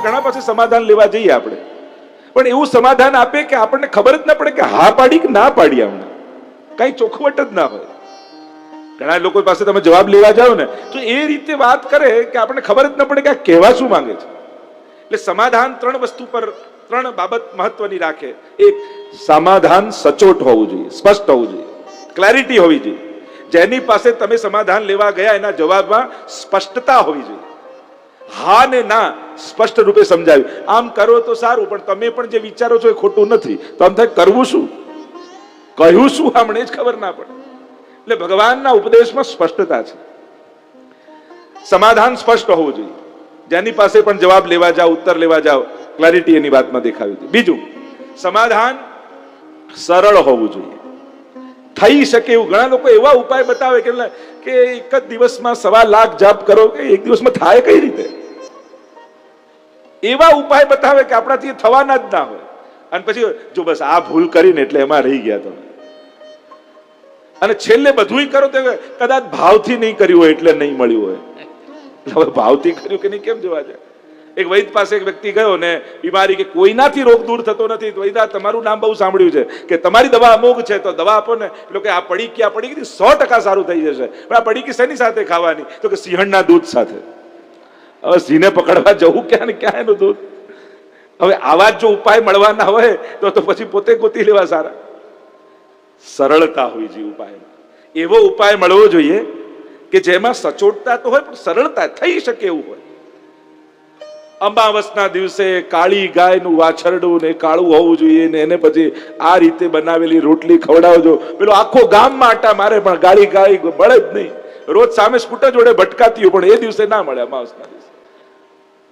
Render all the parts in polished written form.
ઘણા પાસે સમાધાન લેવા જઈએ આપણે, પણ એવું સમાધાન આપે કે આપણને ખબર જ ના પડે કે હા પાડી કે ના પાડી, આપણે કઈ ચોખવટ જ ના હોય. ઘણા લોકો પાસે તમે જવાબ લેવા જાઓ ને તો એ રીતે વાત કરે કે આપણને ખબર જ ના પડે કે આ કહેવા શું માંગે છે. એટલે સમાધાન ત્રણ વસ્તુ પર, ત્રણ બાબત મહત્વની રાખે. એક, સમાધાન સચોટ હોવું જોઈએ, સ્પષ્ટ હોવું જોઈએ, ક્લેરિટી હોવી જોઈએ. જેની પાસે તમે સમાધાન લેવા ગયા એના જવાબમાં સ્પષ્ટતા હોવી જોઈએ. હા ને ના સ્પષ્ટ રૂપે સમજાવ્યું, આમ કરો તો સારું, પણ તમે પણ જે વિચારો છો એ ખોટું નથી, તો આમ થાય કરવું શું, કહ્યું શું, આમને જ ખબર ના પડે. એટલે ભગવાનના ઉપદેશમાં સ્પષ્ટતા છે. સમાધાન સ્પષ્ટ હોવું જોઈએ. જેની પાસે પણ જવાબ લેવા જાઓ, ઉત્તર લેવા જાઓ, ક્લેરિટી એની વાતમાં દેખાવી હતી. બીજું, સમાધાન સરળ હોવું જોઈએ, થઈ શકે એવું. ઘણા લોકો એવા ઉપાય બતાવે કે એક જ દિવસમાં 1.25 લાખ જાપ કરો, કે એક દિવસમાં થાય કઈ રીતે? એવા ઉપાય બતાવે કે આપણાથી થવાના જ ના હોય. અને પછી જો બસ આ ભૂલ કરીને એટલે એમાં રહી ગયા તમે. અને છેલ્લે બધું કરો તો કદાચ ભાવથી નહીં કર્યું હોય એટલે નહીં મળ્યું હોય. હવે ભાવથી કર્યું કે નહીં કેમ જોવા જાય? એક વૈદ પાસે એક વ્યક્તિ ગયો ને બીમારી કે કોઈનાથી રોગ દૂર થતો નથી. વૈદા, તમારું નામ બહુ સાંભળ્યું છે કે તમારી દવા અમોઘ છે, તો દવા આપો ને. એટલે કે આ પડીકી 100% સારું થઈ જશે, પણ આ પડીકી શેની સાથે ખાવાની? તો કે સિંહણના દૂધ સાથે. હવે સિંહને પકડવા જવું ક્યાં ને ક્યાં એનું દૂધ? હવે આવા જો ઉપાય મળવાના હોય તો પછી પોતે ગોતી લેવા સારા. સરળતા હોવી જોઈએ ઉપાયમાં. એવો ઉપાય મળવો જોઈએ કે જેમાં સચોટતા તો હોય પણ સરળતા થઈ શકે એવું હોય. અમાવસના દિવસે કાળી ગાયનું વાછરડું ને કાળું હોવું જોઈએ ને એને પછી આ રીતે બનાવેલી રોટલી ખવડાવજો. પેલો આખો ગામમાં આટા મારે પણ ગાળી ગાય મળે જ નહીં. રોજ સામે સ્કૂટર જોડે ભટકાતી હોય પણ એ દિવસે ના મળે, અમાવસના દિવસે.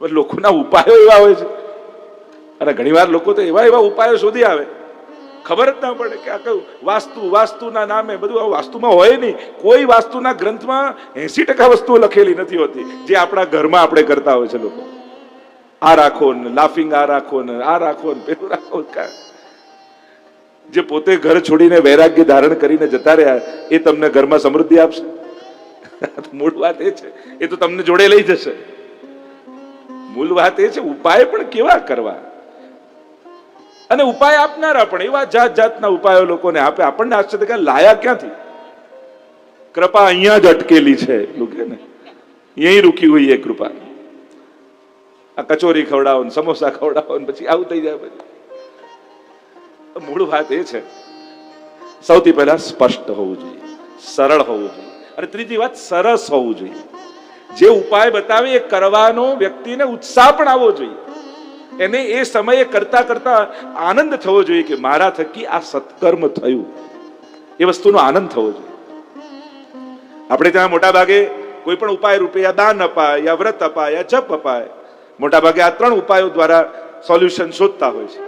લોકોના ઉપાયો એવા હોય છે. અને ઘણી વાર લોકો તો એવા ઉપાયો શોધી આવે, ખબર જ ના પડે કે આ કયું વાસ્તુના નામે બધું. વાસ્તુમાં હોય નહીં, કોઈ વાસ્તુના ગ્રંથમાં 80% વસ્તુઓ લખેલી નથી હોતી જે આપણા ઘરમાં આપણે કરતા હોય છે લોકો. આ રાખો ને લાફિંગ, આ રાખો ને આ રાખો ને પેલું રાખો. જે પોતે ઘર છોડીને વૈરાગ્ય ધારણ કરીને જતા રહ્યા એ તમને ઘરમાં સમૃદ્ધિ આપશે? મૂળ વાત એ છે, એ તો તમને જોડે લઈ જશે. મૂળ વાત એ છે ઉપાય પણ કેવા કરવા, અને ઉપાય આપનારા પણ એવા જાત જાતના ઉપાયો લોકોને આપે. આપણને આશ્ચર્ય કે લાયા ક્યાંથી? કૃપા અહીંયા જ અટકેલી છે, કે ને यही रुकी हुई है कृपा. આ કચોરી ખવડાવો ને સમોસા ખવડાવો ને પછી આવું થઈ જાય. પછી મૂળ વાત એ છે સૌથી પહેલા સ્પષ્ટ હોવું જોઈએ, સરળ હોવું જોઈએ, અને ત્રીજી વાત સરસ હોવું જોઈએ. જે ઉપાય બતાવે એ કરવાનો વ્યક્તિને ઉત્સાહ પણ આવવો જોઈએ. એને એ સમયે કરતા કરતા આનંદ થવો જોઈએ કે મારા થકી આ સત્કર્મ થયું. એ વસ્તુનો આનંદ થવો જોઈએ. આપણે ત્યાં મોટા ભાગે કોઈ પણ ઉપાય રૂપે યા દાન અપાય, યા વ્રત અપાય, યા જપ અપાય, મોટા ભાગે આ 3 ઉપાયો દ્વારા સોલ્યુશન શોધતા હોય છે.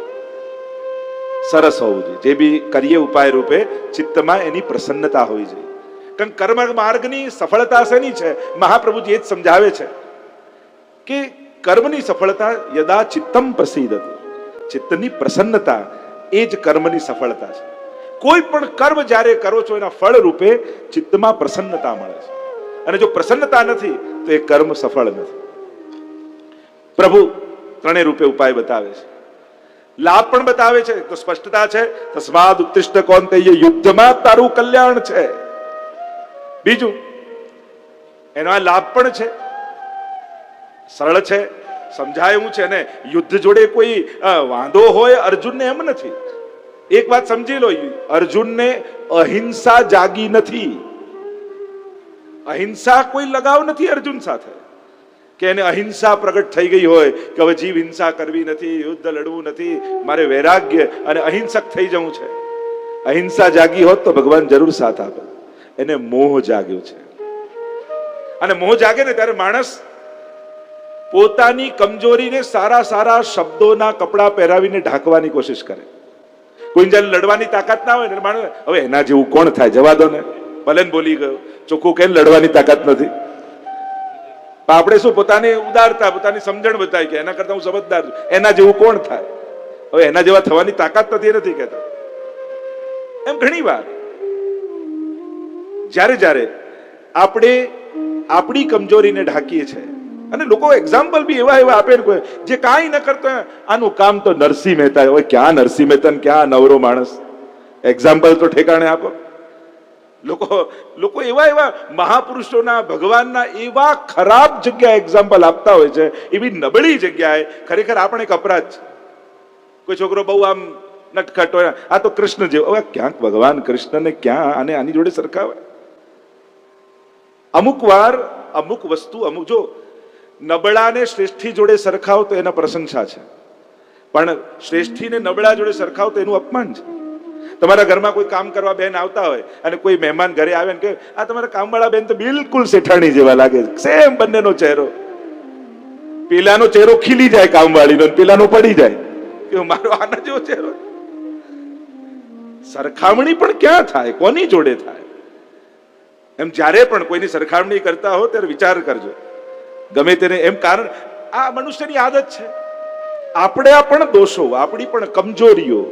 સરસ હોવું જોઈએ. જે બી કરીએ ઉપાય રૂપે ચિત્તમાં એની પ્રસન્નતા હોવી જોઈએ. કારણ કર્મ માર્ગની સફળતા શેની છે? મહાપ્રભુજી એ જ સમજાવે છે કે કર્મની સફળતા યદા ચિત્તમ પ્રસિદ્ધતિ, ચિત્તની પ્રસન્નતા એ જ કર્મની સફળતા છે. કોઈ પણ કર્મ જ્યારે કરો છો એના ફળ રૂપે ચિત્તમાં પ્રસન્નતા મળે છે, અને જો પ્રસન્નતા નથી તો એ કર્મ સફળ નથી. પ્રભુ 3 રૂપે ઉપાય બતાવે છે, લાભ પણ બતાવે છે. તો સ્પષ્ટતા છે, તસ્માદ ઉત્તિષ્ઠ કૌંતેય, યુદ્ધમાં તારું કલ્યાણ છે. બીજું, એનો આ લાભ પણ છે, સરળ છે, સમજાય એવું છે. ને યુદ્ધ જોડે કોઈ વાંધો હોય અર્જુનને એમ નથી. એક વાત સમજી લો, અર્જુનને અહિંસા જાગી નથી. અહિંસા કોઈ લગાવ નથી અર્જુન સાથે, કે એને અહિંસા પ્રગટ થઈ ગઈ હોય કે હવે જીવ હિંસા કરવી નથી, યુદ્ધ લડવું નથી, મારે વૈરાગ્ય અને અહિંસક થઈ જવું છે. અહિંસા જાગી હોત તો ભગવાન જરૂર સાથ આપે. એને મોહ જાગ્યો છે, અને મોહ જાગે ને ત્યારે માણસ પોતાની કમજોરીને સારા સારા શબ્દોના કપડા પહેરાવીને ઢાંકવાની કોશિશ કરે. કોઈ જયારે લડવાની તાકાત ના હોય ને માણસ હવે એના જેવું કોણ થાય, જવા દો ને, ભલે બોલી ગયો, ચોખ્ખું કે લડવાની તાકાત નથી. આપણે શું પોતાની ઉદારતા, પોતાની સમજણ બતાવી કે એના કરતા હું સમજદાર છું, એના જેવું કોણ થાય. હવે એના જેવા થવાની તાકાત નથી કહેતા. એમ ઘણી વાર જ્યારે આપણે આપણી કમજોરીને ઢાંકીએ છીએ અને લોકો એક્ઝામ્પલ બી એવા એવા આપે ને, જે કાંઈ ન કરતો આનું કામ તો નરસિંહ મહેતા. હોય ક્યાં નરસિંહ મહેતા, ક્યાં નવરો માણસ? એક્ઝામ્પલ તો ઠેકાણે આપો. લોકો એવા એવા મહાપુરુષોના, ભગવાનના એવા ખરાબ જગ્યાએ એક્ઝામ્પલ આપતા હોય છે, એવી નબળી જગ્યાએ. ખરેખર આપણે એક અપરાધ છે. કોઈ છોકરો બહુ આમ નટખટ હોય, આ તો કૃષ્ણ જેવો. હવે ક્યાંક ભગવાન કૃષ્ણને ક્યાં અને આની જોડે સરખાવે? અમુક વાર અમુક વસ્તુ, અમુક જો નબળાને શ્રેષ્ઠી જોડે સરખાવ તો એના પ્રશંસા છે, પણ શ્રેષ્ઠીને નબળા જોડે સરખાવ તો એનું અપમાન છે. તમારા ઘરમાં કોઈ કામ કરવા બેન આવતા હોય અને કોઈ મહેમાન ઘરે આવે ને કે આ તમારા કામવાળા બેન તો બિલકુલ શેઠાણી જેવા લાગે, સેમ બંનેનો ચહેરો. પેલાનો ચહેરો ખીલી જાય કામવાળીનો, પેલાનો પડી જાય કે મારો આના જેવો ચહેરો. સરખામણી પણ ક્યાં થાય? કોની જોડે થાય? એમ જ્યારે પણ કોઈની સરખામણી કરતા હો ત્યારે વિચાર કરજો, ગમે તેને. એમ કારણ આ મનુષ્યની આદત છે. આપણે પણ દોષો, આપણી પણ કમજોરીઓ,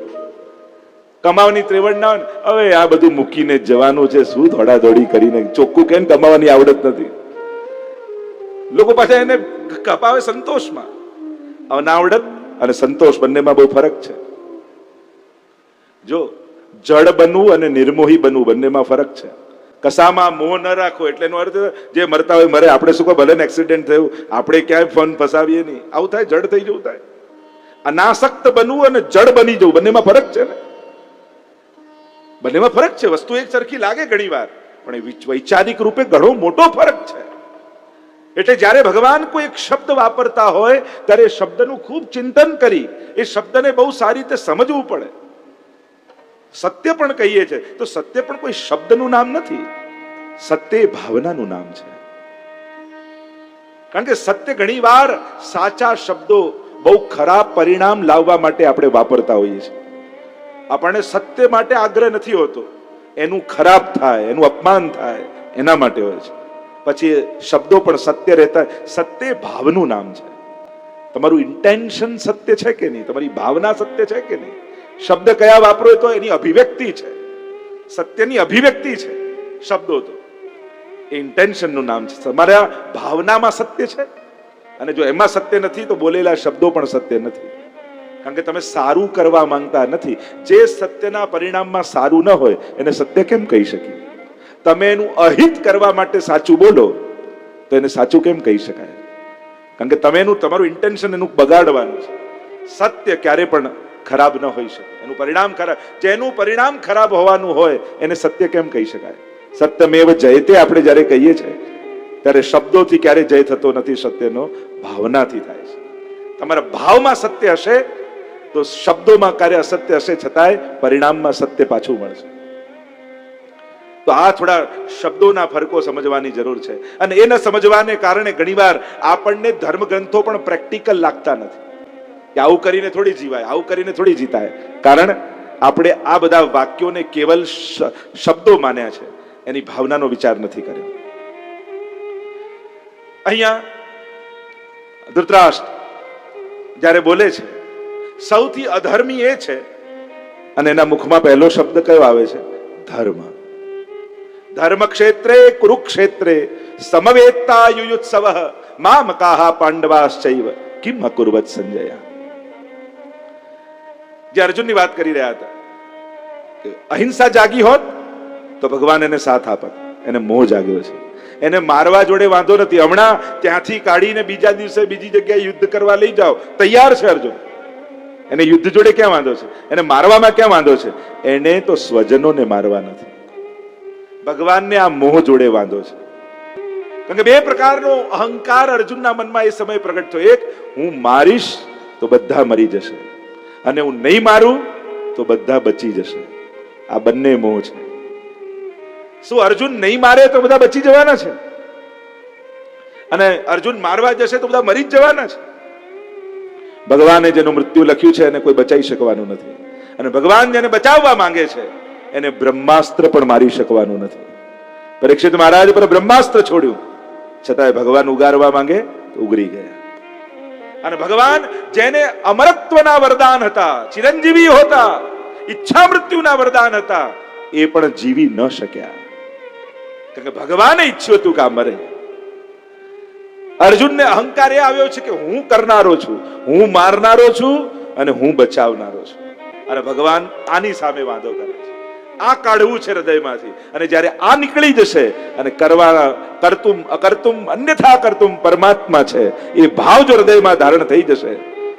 કમાવાની ત્રેવડ ના હોય. હવે આ બધું મૂકીને જવાનું છે, શું દોડાદોડી કરીને? ચોખ્ખું કેમ કમાવાની આવડત નથી? લોકો પાછા એને કપાવે સંતોષમાં. અનાવડત અને સંતોષ બંનેમાં બહુ ફરક છે. જો જડ બનવું અને નિર્મોહી બનવું બંનેમાં ફરક છે. કસામાં મોહ ન રાખો એટલે એનો અર્થ જે મરતા હોય મરે, આપણે શું કહો ભલે ને એક્સિડન્ટ થયું, આપણે ક્યાંય ફોન ફસાવીએ નહીં. આવું થાય, જડ થઈ જવું થાય. અનાસક્ત બનવું અને જડ બની જવું બંનેમાં ફરક છે ને. બંનેમાં ફરક છે. વસ્તુ એક સરખી લાગે ઘણી વાર, પણ વૈચારિક રૂપે ઘણો મોટો ફરક છે. એટલે જ્યારે ભગવાન કોઈ એક શબ્દ વાપરતા હોય ત્યારે શબ્દનું ખૂબ ચિંતન કરી એ શબ્દને બહુ સારી રીતે સમજવું પડે. સત્ય પણ કહીએ છે તો સત્ય પણ કોઈ શબ્દનું નામ નથી, સત્ય ભાવનાનું નામ છે. કારણ કે સત્ય ઘણી વાર સાચા શબ્દો બહુ ખરાબ પરિણામ લાવવા માટે આપણે વાપરતા હોઈએ છીએ. આપણને સત્ય માટે આગ્રહ નથી હોતો, એનું ખરાબ થાય, એનું અપમાન થાય એના માટે હોય છે. પછી શબ્દો પણ સત્ય રહેતા. સત્ય ભાવનું નામ છે. તમારું ઇન્ટેન્શન સત્ય છે કે નહીં? તમારી ભાવના સત્ય છે કે નહીં? શબ્દ કયા વાપરો તો એની અભિવ્યક્તિ છે, સત્યની અભિવ્યક્તિ છે શબ્દો. તો એ ઇન્ટેન્શનનું નામ છે. તમારા ભાવનામાં સત્ય છે, અને જો એમાં સત્ય નથી તો બોલેલા શબ્દો પણ સત્ય નથી. કારણ કે તમે સારું કરવા માંગતા નથી. જે સત્યના પરિણામમાં સારું ન હોય એને સત્ય કેમ કહી શકીએ? તમે એનું અહિત કરવા માટે સાચું બોલો તો એને સાચું કેમ કહી શકાય? કારણ કે તમે તમારું ઇન્ટેન્શન એનું બગાડવાનું છે. સત્ય ક્યારે પણ ખરાબ ન હોઈ શકે, એનું પરિણામ ખરાબ. જેનું પરિણામ ખરાબ હોવાનું હોય એને સત્ય કેમ કહી શકાય? સત્યમેવ જયતે આપણે જ્યારે કહીએ છીએ ત્યારે શબ્દોથી ક્યારે જય થતો નથી, સત્યનો ભાવનાથી થાય છે. તમારા ભાવમાં સત્ય હશે તો શબ્દોમાં ક્યારે અસત્ય હશે છતાંય પરિણામમાં સત્ય પાછું મળશે. તો આ થોડા શબ્દોના ફરકો સમજવાની જરૂર છે. અને એ ન સમજવાને કારણે ઘણીવાર આપણને ધર્મગ્રંથો પણ પ્રેક્ટિકલ લાગતા નથી કે આવું કરીને થોડી જીવાય, આવું કરીને થોડી જીતાય. કારણ આપણે આ બધા વાક્યોને કેવલ શબ્દો માન્યા છે, એની ભાવનાનો વિચાર નથી કર્યો. અહીંયા ધૃતરાષ્ટ્ર જ્યારે બોલે છે સૌથી અધર્મી એ છે, અને એના મુખમાં પહેલો શબ્દ કયો આવે છે? ધર્મ. ધર્મ ક્ષેત્રે કુરુક્ષેત્રે સમવેત્તા યુયુત્સવ મામકાહ પાંડવાશ્ચૈવ કિમ અકુર્વત સંજય. જે અર્જુનની વાત કરી રહ્યા હતા કે અહિંસા જાગી હોત તો ભગવાન એને સાથ આપત. એને મોહ જાગ્યો છે. એને મારવા જોડે વાંધો નથી. હમણાં ત્યાંથી કાઢીને બીજા દિવસે બીજી જગ્યાએ યુદ્ધ કરવા લઈ જાઓ, તૈયાર છે અર્જુન. એને યુદ્ધ જોડે ક્યાં વાંધો છે? એને મારવામાં ક્યાં વાંધો છે? એને તો સ્વજનોને મારવા નથી, ભગવાનને આ મોહ જોડે વાંધો છે. કારણ કે બે પ્રકારનો અહંકાર અર્જુનના મનમાં એ સમય પ્રગટ થયો. એક, હું મારીશ તો બધા મરી જશે, અને હું નહીં મારું તો બધા બચી જશે. આ બંને મોહ છે. શું અર્જુન નહીં મારે તો બધા બચી જવાના છે, અને અર્જુન મારવા જશે તો બધા મરી જ જવાના છે? ભગવાને જેનું મૃત્યુ લખ્યું છે એને કોઈ બચાવી શકવાનું નથી, અને ભગવાન જેને બચાવવા માંગે છે એને બ્રહ્માસ્ત્ર પણ મારી શકવાનું નથી. પરીક્ષિત મહારાજ પર બ્રહ્માસ્ત્ર છોડ્યું, છતાંય ભગવાન ઉગારવા માંગે તો ઉગરી ગયા. અને ભગવાન જેને અમરત્વના વરદાન હતા, ચિરંજીવી હતા, ઈચ્છા મૃત્યુના વરદાન હતા, એ પણ જીવી ન શક્યા. કારણ કે ભગવાને ઈચ્છ્યું હતું કે આ મરે. અર્જુનને અહંકાર એ આવ્યો છે કે હું કરનારો છું, હું મારનારો છું અને હું બચાવનારો છું. અને ભગવાન આની સામે વાંધો કરે છે. આ કાઢવું છે હૃદયમાંથી. અને જ્યારે આ નીકળી જશે અને કરવાના કરતુમ અકર્તુમ અન્યથા કરતુમ પરમાત્મા છે એ ભાવ જો હૃદયમાં ધારણ થઈ જશે,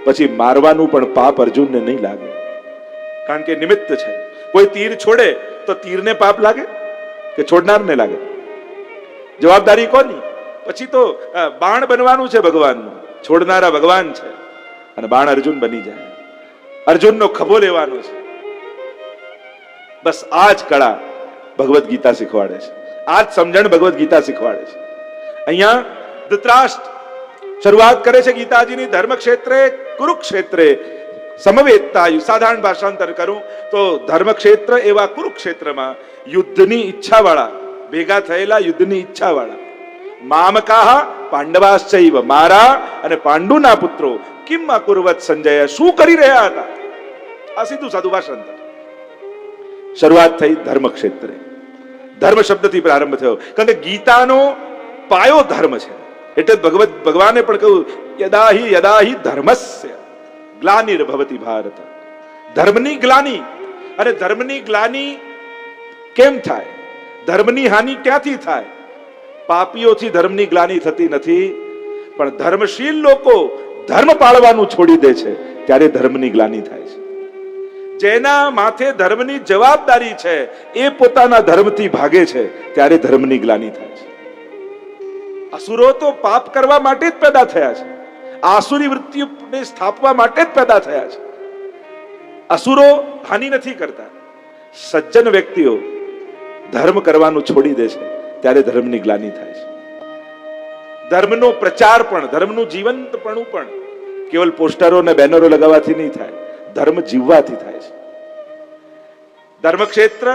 પછી મારવાનું પણ પાપ અર્જુનને નહીં લાગે. કારણ કે નિમિત્ત છે. કોઈ તીર છોડે તો તીરને પાપ લાગે કે છોડનારને લાગે? જવાબદારી કોની? પછી તો બાણ બનવાનું છે ભગવાનનું. છોડનારા ભગવાન છે અને બાણ અર્જુન બની જાય. અર્જુનનો ખભો લેવાનો છે. બસ આ જ કળા ભગવદ્ ગીતા શીખવાડે છે. આ જ સમજણ ભગવદ્ ગીતા શીખવાડે છે. અહીંયા ધૃતરાષ્ટ્ર શરૂઆત કરે છે ગીતાજીની ધર્મ ક્ષેત્રે કુરુક્ષેત્રે સમવેતતાયુ. સાધારણ ભાષાંતર કરું તો ધર્મક્ષેત્ર એવા કુરુક્ષેત્રમાં યુદ્ધની ઈચ્છાવાળા, ભેગા થયેલા યુદ્ધની ઈચ્છાવાળા મામકાહ પાંડવાશ્ચૈવ, મારા અને પાંડુના પુત્રો કિમ અકુર્વત સંજય, શું કરી રહ્યા હતા? આ સીધું સાધું ભાષાંતર. શરૂઆત થઈ ધર્મક્ષેત્રે. ધર્મ શબ્દથી પ્રારંભ થયો. કારણ કે ગીતાનો પાયો ધર્મ છે. એટલે ભગવાને પણ કહ્યું યદા હિ ધર્મસ્ય ગ્લાનિર્ભવતિ ભારત. ધર્મની ગ્લાની. અને ધર્મની ગ્લાની કેમ થાય? ધર્મની હાનિ ક્યાંથી થાય? પાપીઓથી ધર્મની ગ્લાની થતી નથી, પણ ધર્મશીલ લોકો ધર્મ પાળવાનું છોડી દે છે ત્યારે ધર્મની ગ્લાની થાય છે. જેના માથે ધર્મની જવાબદારી છે એ પોતાના ધર્મથી ભાગે છે ત્યારે ધર્મની ગ્લાની થાય છે. અસુરો તો પાપ કરવા માટે જ પેદા થયા છે. આસુરી વૃત્તિને સ્થાપવા માટે જ પેદા થયા છે. અસુરો હાનિ નથી કરતા. સજ્જન વ્યક્તિઓ ધર્મ કરવાનું છોડી દે છે ત્યારે ધર્મની ગ્લાની થાય છે. ધર્મનો પ્રચાર પણ, ધર્મનું જીવંતપણું પણ કેવલ પોસ્ટરો અને બેનરો લગાવવાથી નહીં થાય, ધર્મ જીવવાથી થાય છે. ધર્મક્ષેત્ર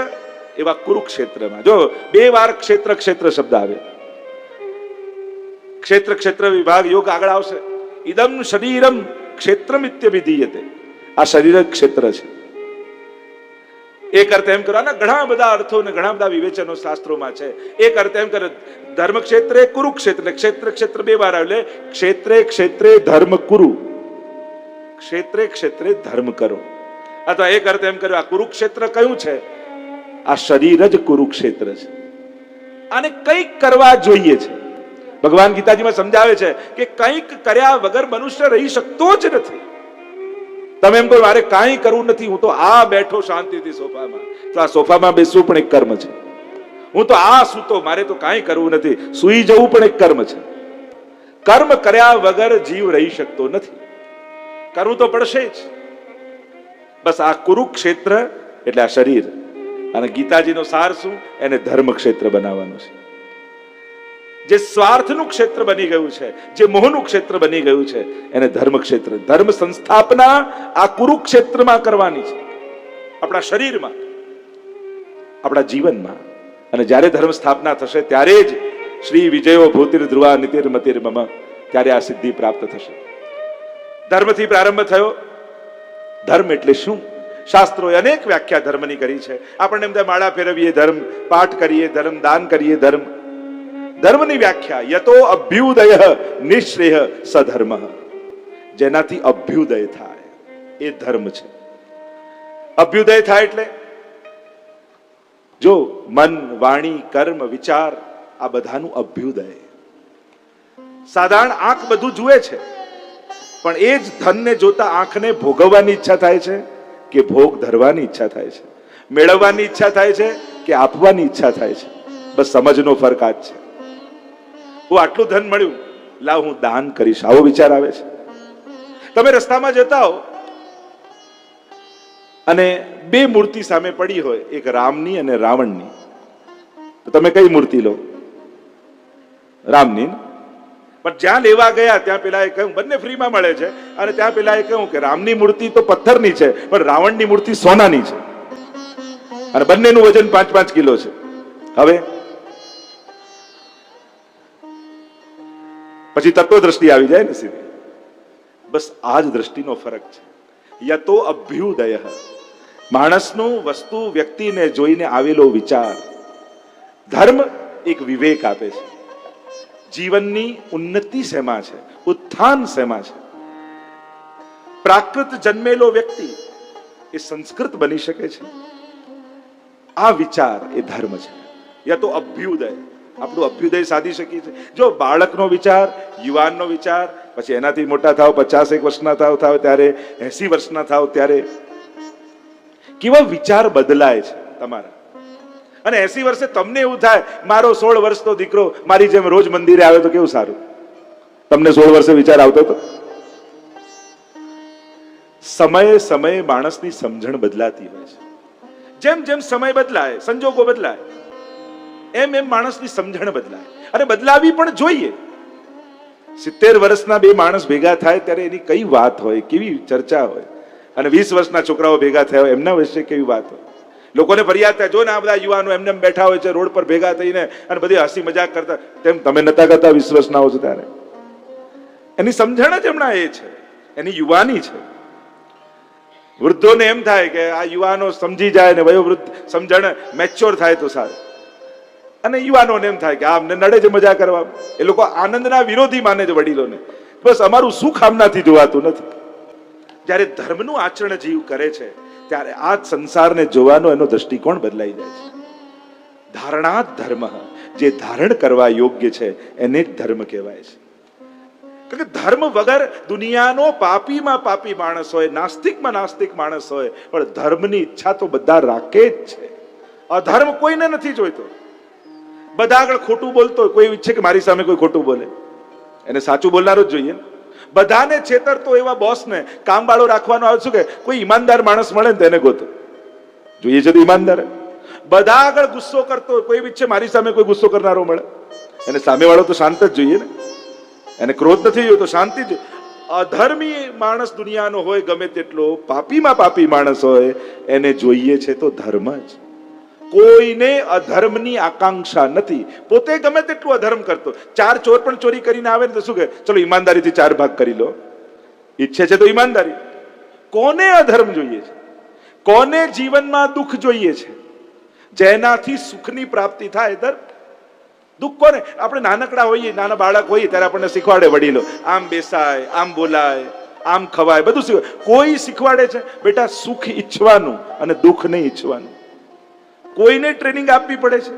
એવા કુરુક્ષેત્રમાં જો 2 વાર ક્ષેત્ર શબ્દ આવે. ક્ષેત્ર વિભાગ યોગ આગળ આવશે. ઇદમ શરીરમ ક્ષેત્રમિત્યવિધીયતે. આ શરીર ક્ષેત્ર છે. એક અર્થ એમ કરવાના ઘણા બધા અર્થો અને ઘણા બધા વિવેચનો શાસ્ત્રોમાં છે. એક અર્થ એમ કરે ધર્મક્ષેત્રે કુરુક્ષેત્ર, ક્ષેત્ર 2 વાર આવે. ક્ષેત્રે ધર્મ કુરુ, ક્ષેત્રે ધર્મ કરો. અથવા એક અર્થ એમ કર્યો આ કુરુક્ષેત્ર કયું છે? આ શરીર જ કુરુક્ષેત્ર છે. આને કંઈક કરવા જોઈએ છે. ભગવાન ગીતાજીમાં સમજાવે છે કે કંઈક કર્યા વગર મનુષ્ય રહી શકતો જ નથી. તમે એમ કહો મારે કાંઈ કરવું નથી, હું તો આ બેઠો શાંતિથી સોફામાં, તો આ સોફામાં બેસવું પણ એક કર્મ છે. હું તો આ સૂતો, મારે તો કાંઈ કરવું નથી, સૂઈ જવું પણ એક કર્મ છે. કર્મ કર્યા વગર જીવ રહી શકતો નથી. કરવું તો પડશે જ. બસ આ કુરુક્ષેત્ર એટલે આ શરીર. અને ગીતાજીનો સાર શું? એને ધર્મ ક્ષેત્ર બનાવવાનું છે. જે સ્વાર્થનું ક્ષેત્ર બની ગયું છે, જે મોહનું ક્ષેત્ર બની ગયું છે, એને ધર્મ ક્ષેત્ર. ધર્મ સંસ્થાપના આ કુરુક્ષેત્રમાં કરવાની છે. આપણા શરીરમાં, આપણા જીવનમાં. અને જ્યારે ધર્મ સ્થાપના થશે ત્યારે જ શ્રી વિજયો ભૂતિર ધ્રુવા નીતિર્મતિર મમ, ત્યારે આ સિદ્ધિ પ્રાપ્ત થશે. ધર્મથી પ્રારંભ થયો. ધર્મ એટલે શું? શાસ્ત્રોએ અનેક વ્યાખ્યા ધર્મની કરી છે. આપણને એમ થાય માળા ફેરવીએ ધર્મ, પાઠ કરીએ ધર્મ, દાન કરીએ ધર્મ. ધર્મની વ્યાખ્યા યતો અભ્યુદય નિશ્રેય સધર્મ. જેનાથી અભ્યુદય થાય એ ધર્મ છે. અભ્યુદય થાય એટલે જો મન, વાણી, કર્મ, વિચાર આ બધાનું અભ્યુદય. સાધારણ આંખ બધું જુએ છે, પણ એ જ ધનને જોતા આંખને ભોગવવાની ઈચ્છા થાય છે કે ભોગ ધરવાની ઈચ્છા થાય છે, મેળવવાની ઈચ્છા થાય છે કે આપવાની ઈચ્છા થાય છે. બસ સમજનો ફરક આ જ છે. હું આટલું ધન મળ્યું, લાવ હું દાન કરીશ, આવો વિચાર આવે છે. તમે રસ્તામાં જતા હો અને 2 મૂર્તિ સામે પડી હોય, એક રામની અને રાવણની, તો તમે કઈ મૂર્તિ લો? રામની. પણ જ્યાં લેવા ગયા ત્યાં પેલાએ કહ્યું બંને ફ્રીમાં મળે છે, અને ત્યાં પેલાએ કહ્યું કે રામની મૂર્તિ તો પથ્થરની છે પણ રાવણની મૂર્તિ સોનાની છે, અને બંનેનું વજન 5-5 કિલો છે. હવે પછી તત્વ દ્રષ્ટિ આવી જાય ને સીધી. બસ આ જ દ્રષ્ટિનો ફરક છે. યતો અભ્યુદય, માણસનું વસ્તુ વ્યક્તિને જોઈને આવેલો વિચાર. ધર્મ એક વિવેક આપે છે. જીવનની ઉન્નતિ શેમાં છે, ઉત્થાન શેમાં છે? પ્રાકૃત જન્મેલો વ્યક્તિ એ સંસ્કૃત બની શકે છે? આ વિચાર એ ધર્મ છે. યા તો અભ્યુદય, આપણું અભ્યુદય સાધી શકીએ છીએ. જો બાળકનો વિચાર, યુવાનનો વિચાર, પછી એનાથી મોટા થાવ, 50 વર્ષના થાવ ત્યારે, 80 વર્ષના થાવ ત્યારે કેવા વિચાર બદલાય છે તમારા. અને 80 વર્ષે તમને એવું થાય મારો 16 વર્ષનો દીકરો મારી જેમ રોજ મંદિરે આવે તો કેવું સારું. તમને 16 વર્ષે વિચાર આવતો હતો? સમયે સમયે માણસની સમજણ બદલાતી હોય છે. જેમ જેમ સમય બદલાય, સંજોગો બદલાય, એમ એમ માણસની સમજણ બદલાય. અને બદલાવી પણ જોઈએ. 70 વર્ષના બે માણસ ભેગા થાય ત્યારે એની કઈ વાત હોય, કેવી ચર્ચા હોય. અને 20 વર્ષના છોકરાઓ ભેગા થયા હોય એમના વિશે કેવી વાત હોય. લોકોને ફરિયાદ થાય, જો ને આ બધા યુવાનો એમને બેઠા હોય છે રોડ પર ભેગા થઈને અને બધી હસી મજાક કરતા, તેમ તમે નતા કરતા 20 વર્ષના હો છો ત્યારે. એની સમજણ જ હમણાં એ છે, એની યુવાની છે. વૃદ્ધોને એમ થાય કે આ યુવાનો સમજી જાય ને વયોવૃદ્ધ સમજણ મેચ્યોર થાય તો સારું. અને યુવાનોને એમ થાય કે આ અમને નડે છે મજા કરવા. એ લોકો આનંદના વિરોધી માને છે વડીલોને. બસ અમારું સુખ આમનાથી જોવાતું નથી. જ્યારે ધર્મનું આચરણ જીવ કરે છે ત્યારે આ સંસારને જોવાનો એનો દ્રષ્ટિકોણ બદલાઈ જાય છે. ધારણાત ધર્મ, જે ધારણ કરવા યોગ્ય છે એને જ ધર્મ કહેવાય છે. કારણ કે ધર્મ વગર દુનિયાનો પાપીમાં પાપી માણસ હોય, નાસ્તિકમાં નાસ્તિક માણસ હોય, પણ ધર્મની ઈચ્છા તો બધા રાખે જ છે. અધર્મ કોઈને નથી જોઈતો. બધા આગળ ખોટું બોલતો હોય, કોઈ ઈચ્છે કે મારી સામે કોઈ ખોટું બોલે, એને સાચું બોલનારો જ જોઈએ. બધાને છેતરતો એવા બોસને કામવાળો રાખવાનો આવે, શું કે કોઈ ઈમાનદાર માણસ મળે ને તેને ગોતો. જોઈએ છે તો ઈમાનદાર. બધા આગળ ગુસ્સો કરતો હોય, કોઈ ઈચ્છે મારી સામે કોઈ ગુસ્સો કરનારો મળે, એને સામેવાળો તો શાંત જ જોઈએ ને. એને ક્રોધ નથી જોઈતો, શાંતિ જ. અધર્મી માણસ દુનિયાનો હોય ગમે તેટલો, પાપીમાં પાપી માણસ હોય, એને જોઈએ છે તો ધર્મ જ. કોઈને અધર્મની આકાંક્ષા નથી. પોતે ગમે તેટલું અધર્મ કરતો, 4 ચોર પણ ચોરી કરીને આવે ને તો શું કહે, ચલો ઈમાનદારીથી 4 ભાગ કરી લો. ઈચ્છે છે તો ઈમાનદારી. કોને અધર્મ જોઈએ છે? કોને જીવનમાં દુઃખ જોઈએ છે? જેનાથી સુખની પ્રાપ્તિ થાય ધર્મ. દુઃખ કોને? આપણે નાનકડા હોઈએ, નાના બાળક હોઈએ ત્યારે આપણને શીખવાડે વડીલો, આમ બેસાય, આમ બોલાય, આમ ખવાય, બધું શીખવાય. કોઈ શીખવાડે છે બેટા સુખ ઈચ્છવાનું અને દુઃખ નહીં ઈચ્છવાનું? કોઈને ટ્રેનિંગ આપવી પડે છે?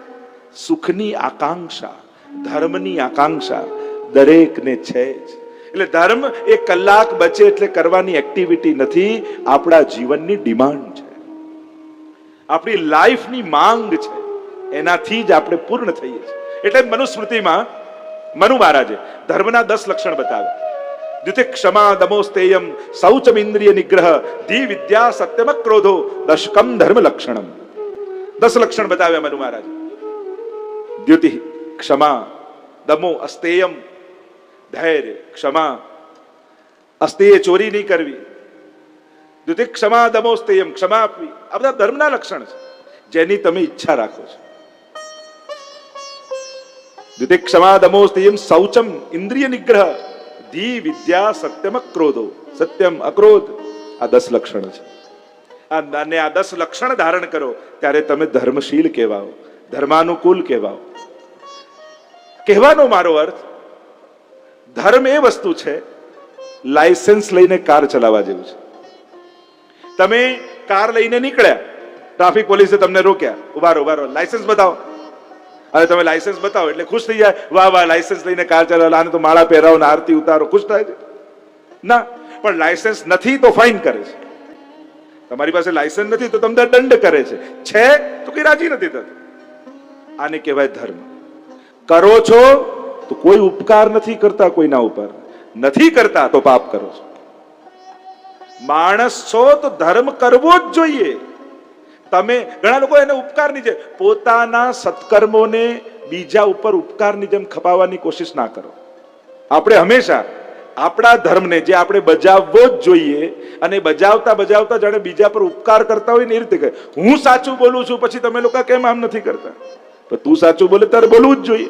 સુખની આકાંક્ષા, ધર્મની આકાંક્ષા દરેકને છે જ. એટલે ધર્મ એક કલાક બચે એટલે કરવાની એક્ટિવિટી નથી, આપણા જીવનની ડિમાન્ડ છે, આપણી લાઈફની માંગ છે. એનાથી જ આપણે પૂર્ણ થઈએ છીએ. એટલે મનુસ્મૃતિમાં મનુ મહારાજે ધર્મના 10 લક્ષણ બતાવ્યા. દ્વિતીય ક્ષમા દમો સ્તેયમ શૌચમ ઇન્દ્રિય નિગ્રહ ધી વિદ્યા સત્યમ ક્રોધો દશકમ ધર્મ લક્ષણમ. 10 લક્ષણ બતાવ્યા મનુ મહારાજે. દ્યુતિ ક્ષમા, દમો અસ્તેયમ ધૈર્ય, ક્ષમા, અસ્તેય ચોરી નહીં કરવી. દ્વિતીય ક્ષમા દમો સ્તેયમ ક્ષમા આપવી. આ બધા ધર્મના લક્ષણ છે જેની તમે ઈચ્છા રાખો છો. દ્વિતીય ક્ષમા દમો સ્તેયમ શૌચમ ઇન્દ્રિય નિગ્રહ ધી વિદ્યા સત્યમ ક્રોધો, સત્યમ અક્રોધ. આ 10 લક્ષણ છે. અને આ 10 લક્ષણ ધારણ કરો ત્યારે તમે ધર્મશીલ કહેવાઓ, ધર્માનુકૂળ કહેવાઓ. કહેવાનો મારો અર્થ, ધર્મ એ વસ્તુ છે લાયસન્સ લઈને કાર ચલાવવા જેવું છે. તમે કાર લઈને નીકળ્યા, ટ્રાફિક પોલીસે તમને રોક્યા, ઉભા રહો, લાયસન્સ બતાવો. અને તમે લાયસન્સ બતાવો એટલે ખુશ થઈ જાય, વાહ વાહ લાયસન્સ લઈને કાર ચલાવો, આને તો માળા પહેરાવો ને આરતી ઉતારો, ખુશ થાય છે ના. પણ લાયસન્સ નથી તો ફાઇન કરે છે. તમારી પાસે લાયસન્સ નથી તો તમને દંડ કરે છે તો કઈ રાજી નથી થતું. આને કહેવાય ધર્મ. કરો છો તો કોઈ ઉપકાર નથી કરતા કોઈના ઉપર, નથી કરતા તો પાપ કરો છો. માણસ છો તો ધર્મ કરવો જ જોઈએ. તમે ઘણા લોકો એને ઉપકારની જેમ, પોતાના સત્કર્મોને બીજા ઉપર ઉપકારની જેમ ખપાવવાની કોશિશ ના કરો. આપણે હંમેશા આપણા ધર્મને જે આપણે બજાવવો જ જોઈએ, અને બજાવતા બજાવતા જાણે બીજા પર ઉપકાર કરતા હોય ને એ રીતે કહે, હું સાચું બોલું છું પછી તમે લોકો કેમ આમ નથી કરતા? તો તું સાચું બોલે તારે બોલવું જ જોઈએ.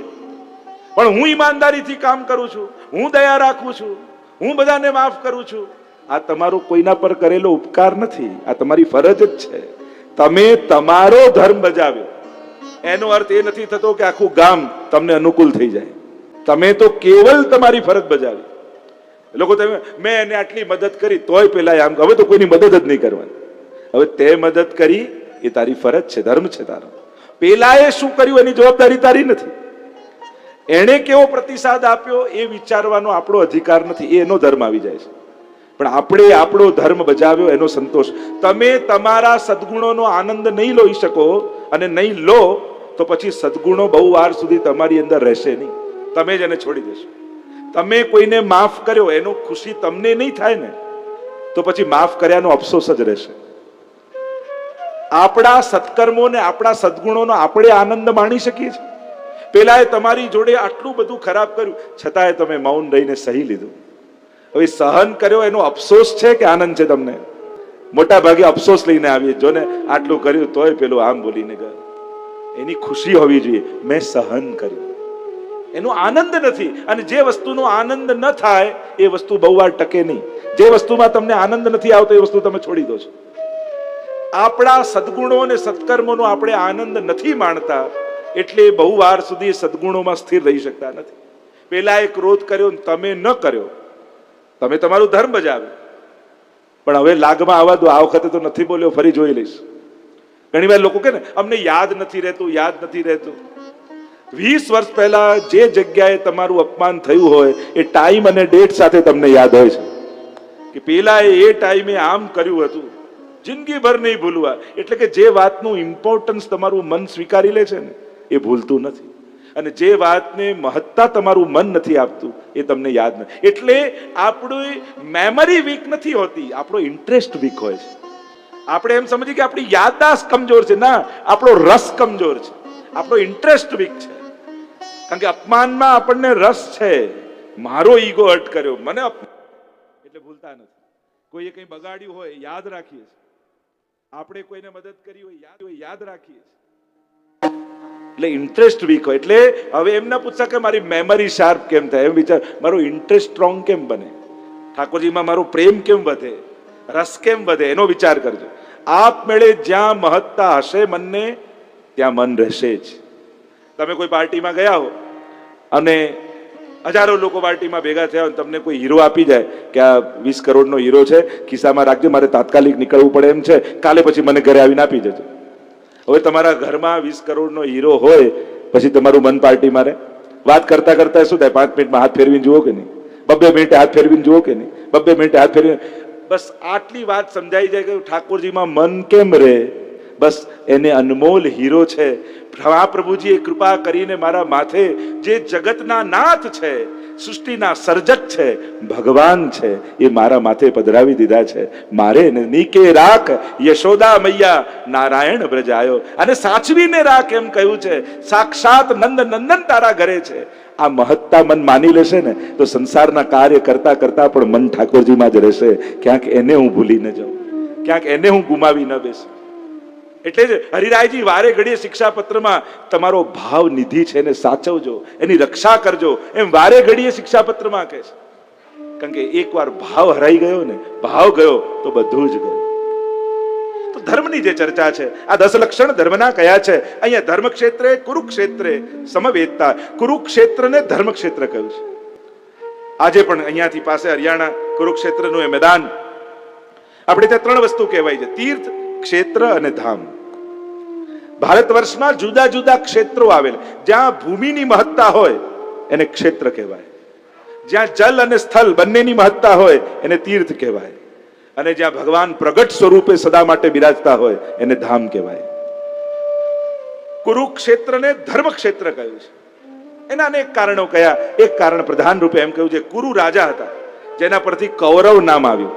પણ હું ઈમાનદારીથી કામ કરું છું, હું દયા રાખું છું, હું બધાને માફ કરું છું, આ તમારો કોઈના પર કરેલો ઉપકાર નથી, આ તમારી ફરજ જ છે. તમે તમારો ધર્મ બજાવ્યો એનો અર્થ એ નથી થતો કે આખું ગામ તમને અનુકૂળ થઈ જાય. તમે તો કેવલ તમારી ફરજ બજાવી. લોકો તમે મેં એને આટલી મદદ કરી તોય પેલા આમ, હવે તો કોઈની મદદ જ નહીં કરવાની. હવે તે મદદ કરી એ તારી ફરજ છે, ધર્મ છે તારો. પેલાએ શું કર્યું એની જવાબદારી તારી નથી. એણે કેવો પ્રતિસાદ આપ્યો એ વિચારવાનો આપણો અધિકાર નથી, એ એનો ધર્મ આવી જાય છે. પણ આપણે આપણો ધર્મ બજાવ્યો એનો સંતોષ. તમે તમારા સદગુણોનો આનંદ નહીં લઈ શકો અને નહીં લો તો પછી સદગુણો બહુ વાર સુધી તમારી અંદર રહેશે નહીં, તમે જ એને છોડી દેશો. તમે કોઈને માફ કર્યો એનો ખુશી તમને નહીં થાય ને તો પછી માફ કર્યાનો અફસોસ જ રહેશે. આપણા સત્કર્મો ને આપણા સદગુણોનો આપણે આનંદ માણી શકીએ છીએ. પેલાએ તમારી જોડે આટલું બધું ખરાબ કર્યું છતાંય તમે મૌન રહીને સહી લીધું. હવે સહન કર્યો એનો અફસોસ છે કે આનંદ છે તમને? મોટા ભાગે અફસોસ લઈને આવીએ, જો ને આટલું કર્યું તોય પેલું આમ બોલીને ગયો. એની ખુશી હોવી જોઈએ, મેં સહન કર્યું. એનો આનંદ નથી. અને જે વસ્તુનો આનંદ ન થાય એ વસ્તુ બહુ વાર ટકે નહીં. જે વસ્તુમાં તમને આનંદ નથી આવતો એ વસ્તુ તમે છોડી દો છો. આપણા સદગુણો અને સત્કર્મોનો આપણે આનંદ નથી માણતા એટલે બહુ વાર સુધી સદગુણોમાં સ્થિર રહી શકતા નથી. પેલા એ ક્રોધ કર્યો તમે ન કર્યો, તમે તમારું ધર્મ બજાવ્યું, પણ હવે લાગમાં આવવા દો. આ વખતે તો નથી બોલ્યો, ફરી જોઈ લઈશ. ઘણી વાર લોકો કે ને અમને યાદ નથી રહેતું, યાદ નથી રહેતું. 20 વર્ષ પહેલા જે જગ્યાએ તમારું અપમાન થયું હોય એ ટાઈમ અને ડેટ સાથે તમને યાદ હોય છે કે પેલા એ ટાઈમે આમ કર્યું હતું, જિંદગીભર નહીં ભૂલવા. એટલે કે જે વાતનું ઇમ્પોર્ટન્સ તમારું મન સ્વીકારી લે છે ને એ ભૂલતું નથી, અને જે વાતને મહત્તા તમારું મન નથી આપતું એ તમને યાદ નથી. એટલે આપણી મેમરી વીક નથી હોતી, આપણો ઇન્ટરેસ્ટ વીક હોય છે. આપણે એમ સમજીએ કે આપણી યાદદાસ્ત કમજોર છે. ના, આપણો રસ કમજોર છે, આપણો ઇન્ટરેસ્ટ વીક છે. કારણ કે અપમાનમાં આપણને રસ છે. મારો ઈગો હર્ટ કર્યો, મને એટલે ભૂલતા નથી. કોઈએ કંઈ બગાડ્યું હોય યાદ રાખીએ છીએ, આપણે કોઈને મદદ કરી હોય યાદ રાખીએ છીએ. એટલે ઇન્ટરેસ્ટ વીક હોય. એટલે હવે એમ ના પૂછતા કે મારી મેમરી શાર્પ કેમ થાય, એમ વિચાર મારો ઇન્ટરેસ્ટ સ્ટ્રોંગ કેમ બને, ઠાકોરજીમાં મારો પ્રેમ કેમ વધે, રસ કેમ વધે, એનો વિચાર કરજો. આપમેળે જ્યાં મહત્તા હશે મનને ત્યાં મન રહેશે જ. તમે કોઈ પાર્ટીમાં ગયા હો અને હજારો લોકો પાર્ટીમાં ભેગા થયા હોય, તમને કોઈ હીરો આપી જાય કે આ 20 કરોડનો હીરો છે, ખિસ્સામાં રાખજો, મારે તાત્કાલિક નીકળવું પડે એમ છે, કાલે પછી મને ઘરે આવીને આપી જજો. હવે તમારા ઘરમાં 20 કરોડનો હીરો હોય પછી તમારું મન પાર્ટીમાં રહે? વાત કરતા કરતા શું થાય, 5 મિનિટમાં હાથ ફેરવીને જુઓ કે નહીં, 2 મિનિટે હાથ ફેરવીને જુઓ કે નહીં, 2 મિનિટે હાથ ફેરવીને. બસ આટલી વાત સમજાઈ જાય કે ઠાકોરજીમાં મન કેમ રહે. બસ એને અનમોલ હીરો છે. પ્રભુજીએ કૃપા કરીને મારા માથે જે જગતના નાથ છે, સૃષ્ટિના સર્જક છે, ભગવાન છે, એ મારા માથે પધરાવી દીધા છે. મારે નીકે રાખ યશોદા મૈયા નારાયણ બ્રજાયો, અને સાચવીને રાખ એમ કહ્યું છે. સાક્ષાત નંદ નંદન તારા ઘરે છે. આ મહત્તા મન માની લેશે ને તો સંસારના કાર્ય કરતા કરતા પણ મન ઠાકોરજીમાં જ રહેશે. ક્યાંક એને હું ભૂલી ન જાઉં, ક્યાંક એને હું ગુમાવી ન બેસું. એટલે જ હરિરાયજી વારે ઘડીએ શિક્ષા પત્રમાં તમારો ભાવ નિધિ છે એને સાચવજો, એની રક્ષા કરજો, એમ વારે ઘડીએ શિક્ષા પત્રમાં કહે છે. કારણ કે એકવાર ભાવ હરાઈ ગયો ને, ભાવ ગયો તો બધું જ ગયું. તો ધર્મની જે ચર્ચા છે, આ 10 લક્ષણ ધર્મના કયા છે. અહીંયા ધર્મક્ષેત્રે કુરુક્ષેત્રે સમવેતતા, કુરુક્ષેત્રને ધર્મક્ષેત્ર કહ્યું છે. આજે પણ અહીંયાથી પાસે હરિયાણા કુરુક્ષેત્રનું એ મેદાન, આપણે ત્યાં 3 વસ્તુ કહેવાય છે, તીર્થ, ક્ષેત્ર અને ધામ. ભારત વર્ષમાં જુદા જુદા ક્ષેત્રો આવેલ. જ્યાં ભૂમિની મહત્તા હોય એને ક્ષેત્ર કહેવાય, જ્યાં જલ અને સ્થળ બંનેની મહત્તા હોય એને તીર્થ કહેવાય, અને જ્યાં ભગવાન પ્રગટ સ્વરૂપે સદા માટે બિરાજતા હોય એને ધામ કહેવાય. કુરુક્ષેત્રને ધર્મક્ષેત્ર કહ્યું છે. એના અનેક કારણો કયા. એક કારણ પ્રધાન રૂપે એમ કહ્યું છે, કુરુ રાજા હતા જેના પરથી કૌરવ નામ આવ્યું.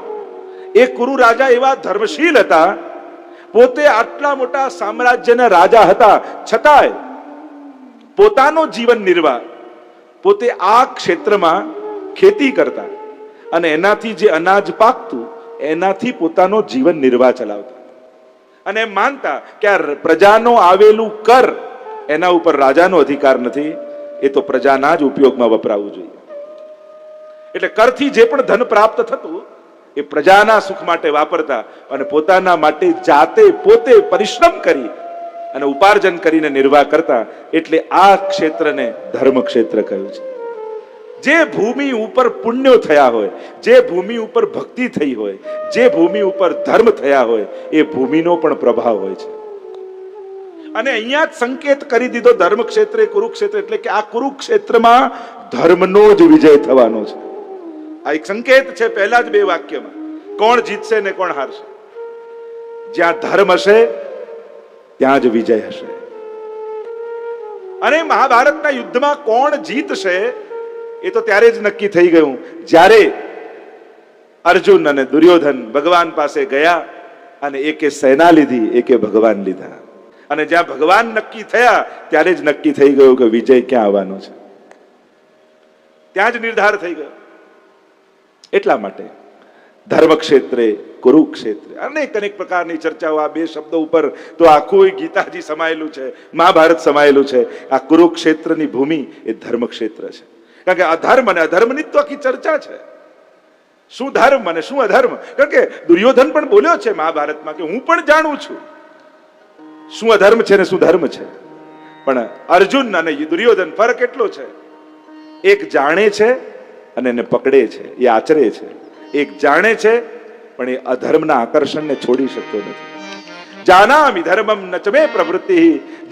એ કુરુ રાજા એવા ધર્મશીલ હતા, પોતે આટલા મોટા સામ્રાજ્યના રાજા હતા છતાંય પોતાનો જીવન નિર્વાહ પોતે આ ક્ષેત્રમાં ખેતી કરતા અને એનાથી જે અનાજ પાકતું એનાથી પોતાનો જીવન નિર્વાહ ચલાવતા, અને એમ માનતા કે આ પ્રજાનો આવેલું કર એના ઉપર રાજાનો અધિકાર નથી, એ તો પ્રજાના જ ઉપયોગમાં વપરાવું જોઈએ. એટલે કરથી જે પણ ધન પ્રાપ્ત થતું એ પ્રજાના સુખ માટે વાપરતા અને પોતાના માટે જાતે પોતે પરિશ્રમ કરી અને ઉપાર્જન કરીને નિર્વાહ કરતા. એટલે આ ક્ષેત્રને ધર્મ ક્ષેત્ર કહ્યું છે. જે ભૂમિ ઉપર પુણ્યો થયા હોય, જે ભૂમિ ઉપર ભક્તિ થઈ હોય, જે ભૂમિ ઉપર ધર્મ થયા હોય, એ ભૂમિનો પણ પ્રભાવ હોય છે. અને અહીંયા જ સંકેત કરી દીધો ધર્મ ક્ષેત્રે કુરુક્ષેત્ર, એટલે કે આ કુરુક્ષેત્રમાં ધર્મનો જ વિજય થવાનો છે. આ એક સંકેત છે પહેલા જ બે વાક્યમાં. કોણ જીતશે ને કોણ હારશે. જ્યાં ધર્મ હશે ત્યાં જ વિજય હશે. અને મહાભારતના યુદ્ધમાં કોણ જીતશે એ તો ત્યારે જ નક્કી થઈ ગયું જ્યારે અર્જુન અને દુર્યોધન ભગવાન પાસે ગયા અને એકે સેના લીધી, એકે ભગવાન લીધા. અને જ્યાં ભગવાન નક્કી થયા ત્યારે જ નક્કી થઈ ગયું કે વિજય ક્યાં આવવાનો છે. ત્યાં જ નિર્ધાર થઈ ગયો. એટલા માટે ધર્મ ક્ષેત્રે કુરુક્ષેત્રે અનેક અનેક પ્રકારની ચર્ચાઓ આ બે શબ્દો ઉપર તો આખું ગીતાજી સમાયેલું છે, મહાભારત સમાયેલું છે. આ કુરુક્ષેત્રની ભૂમિ એ ધર્મ ક્ષેત્ર છે. કારણ કે અધર્મ અને અધર્મની તો આખી ચર્ચા છે. શું ધર્મ અને શું અધર્મ. કારણ કે દુર્યોધન પણ બોલ્યો છે મહાભારતમાં કે હું પણ જાણું છું શું અધર્મ છે ને શું ધર્મ છે. પણ અર્જુન અને દુર્યોધન ફરક એટલો છે, એક જાણે છે અને એને પકડે છે, એ આચરે છે. એક જાણે છે પણ એ અધર્મના આકર્ષણને છોડી શકતો નથી. જાનામિ ધર્મમ ન ચ મે પ્રવૃત્તિ,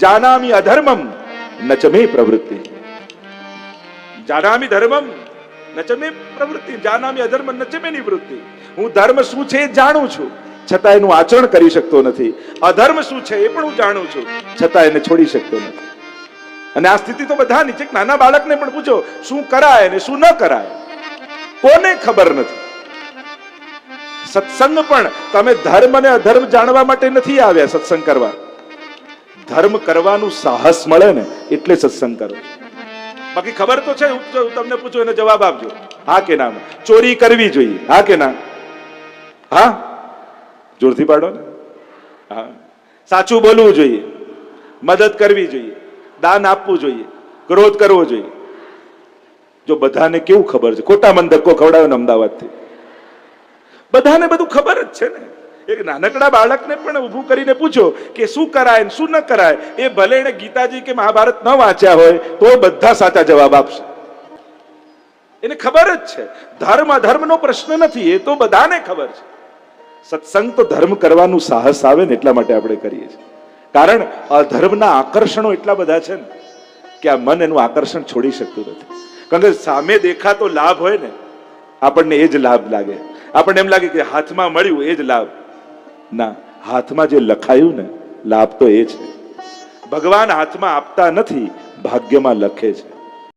જાનામિ અધર્મમ ન ચ મે પ્રવૃત્તિ. જાનામિ ધર્મમ ન ચ મે પ્રવૃત્તિ, જાનામિ અધર્મ ન ચ મે નિવૃત્તિ. હું ધર્મ શું છે એ જાણું છું, છતાં એનું આચરણ કરી શકતો નથી. અધર્મ શું છે એ પણ હું જાણું છું, છતાં એને છોડી શકતો નથી. અને આ સ્થિતિ તો બધાની છે. નાના બાળકને પણ પૂછો શું કરાય ને શું ન કરાય, કોને ખબર નથી. સત્સંગ પણ તમે ધર્મ અને અધર્મ જાણવા માટે નથી આવ્યા સત્સંગ કરવા. ધર્મ કરવાનું સાહસ મળે ને એટલે સત્સંગ કરો. બાકી ખબર તો છે. હું તમને પૂછું એનો જવાબ આપજો, હા કે ના. ચોરી કરવી જોઈએ, હા કે ના? હા, જોરથી પાડો ને. હા. સાચું બોલવું જોઈએ, મદદ કરવી જોઈએ, દાન આપવું જોઈએ, ક્રોધ કરવો જોઈએ. જો બધાને કેવું ખબર છે, ખોટા મન ધક્કો ખવડાવ્યો ને અમદાવાદથી, બધાને બધું ખબર જ છે ને. એક નાનકડા બાળકને પણ ઊભું કરીને પૂછો કે શું કરાય ને શું ન કરાય, એ ભલે એને ગીતાજી કે મહાભારત ન વાંચ્યા હોય તો બધા સાચા જવાબ આપશે. એને ખબર જ છે. ધર્મ અધર્મનો પ્રશ્ન નથી, એ તો બધાને ખબર છે. સત્સંગ તો ધર્મ કરવાનું સાહસ આવે ને એટલા માટે આપણે કરીએ છીએ. કારણ અધર્મના આકર્ષણો એટલા બધા છે ને કે આ મન એનું આકર્ષણ છોડી શકતું નથી. કારણ કે સામે દેખાતો લાભ હોય ને આપણને એ જ લાભ લાગે. આપણને એમ લાગે કે હાથમાં મળ્યું એ જ લાભ. ના, હાથમાં જે લખાયું ને લાભ તો એ છે. ભગવાન હાથમાં આપતા નથી, ભાગ્યમાં લખે છે.